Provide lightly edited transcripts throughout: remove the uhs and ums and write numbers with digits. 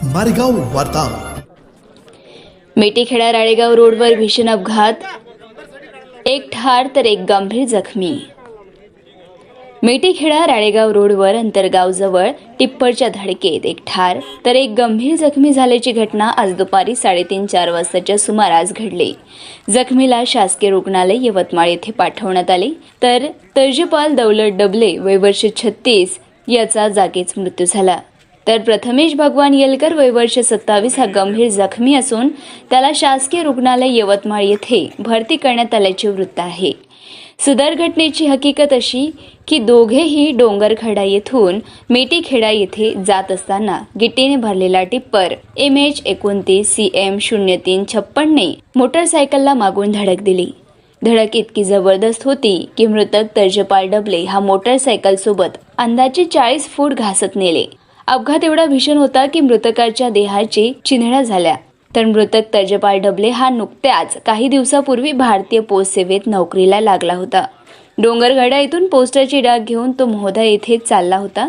मारेगाव वार्ता। मेटीखेडा राळेगाव रोडवर भीषण अपघात, एक ठार तर एक गंभीर जखमी। मेटीखेडा राळेगाव रोडवर अंतरगाव जवळ टिप्परच्या धडकेत एक ठार तर एक गंभीर जखमी झाल्याची घटना आज दुपारी 3:30-4 वाजताच्या सुमारास घडली। जखमीला शासकीय रुग्णालय यवतमाळ येथे पाठवण्यात आले, तर तर्जपाल दौलत डबले वय वर्ष 36 याचा जागीच मृत्यू झाला। तर प्रथमेश भगवान येलकर वय वर्ष 27 हा गंभीर जखमी असून त्याला शासकीय रुग्णालय यवतमाळ येथे भरती करण्यात आल्याचे वृत्त आहे। सदर घटनेची हकीकत अशी की दोघेही डोंगरखडा येथून मेटीखेडा येथे जात असताना गिट्टीने भरलेला टिप्पर MH29 CM 0356 ने मोटरसायकलला मागून धडक दिली। धडक इतकी जबरदस्त होती की मृतक तर्जपाल डबले हा मोटरसायकल सोबत अंदाजे 40 फूट घासत नेले। अपघात एवढा भीषण होता की मृतकाच्या देहाची चिंध्या झाल्या। तर मृतक तर्जपाल डबले हा नुकत्याच काही दिवसापूर्वी भारतीय पोस्ट सेवेत नोकरीला लागला होता। डोंगरखडा येथून पोस्टाची डाक घेऊन तो महोदय येथे चालला होता।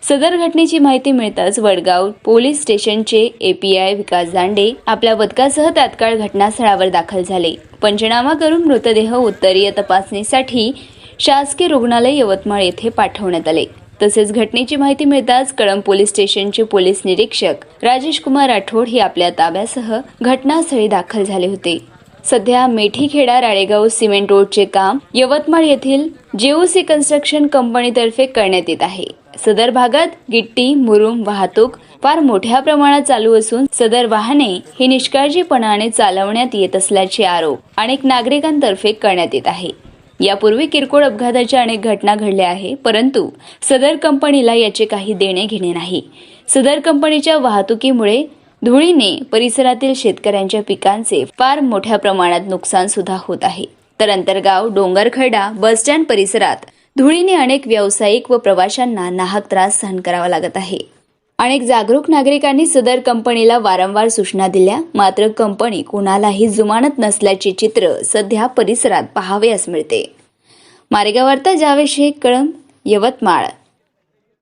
सदर घटनेची माहिती मिळताच वडगाव पोलीस स्टेशनचे API विकास दांडे आपल्या पथकासह तात्काळ घटनास्थळावर दाखल झाले। पंचनामा करून मृतदेह उत्तरीय तपासणीसाठी शासकीय रुग्णालय यवतमाळ येथे पाठवण्यात आले। तसेच घटनेची माहिती मिळताच कळंब पोलीस स्टेशनचे पोलीस निरीक्षक राजेश कुमार राठोड हे आपल्या ताब्यासह घटनास्थळी दाखल झाले होते। सध्या मेटीखेडा राळेगाव सिमेंट रोडचे काम यवतमाळ येथील JOC कन्स्ट्रक्शन कंपनीतर्फे करण्यात येत आहे। सदर भागात गिट्टी मुरुम वाहतूक फार मोठ्या प्रमाणात चालू असून सदर वाहने ही निष्काळजीपणाने चालवण्यात येत असल्याचे आरोप अनेक नागरिकांतर्फे करण्यात येत आहे। यापूर्वी किरकोळ अपघाताच्या अनेक घटना घडल्या आहे, परंतु सदर कंपनीला याचे काही देणे घेणे नाही। सदर कंपनीच्या वाहतुकीमुळे धुळीने परिसरातील शेतकऱ्यांच्या पिकांचे फार मोठ्या प्रमाणात नुकसान सुद्धा होत आहे। तर अंतरगाव डोंगरखडा बस स्टँड परिसरात धुळीने अनेक व्यावसायिक व प्रवाशांना नाहक त्रास सहन करावा लागत आहे। अनेक जागरूक नागरिकांनी सदर कंपनीला वारंवार सूचना दिल्या, मात्र कंपनी कुणालाही जुमानत नसल्याचे चित्र सध्या परिसरात पाहावयास मिळते। मारेगाव वार्ता जावेद शेख, कळंब, यवतमाळ।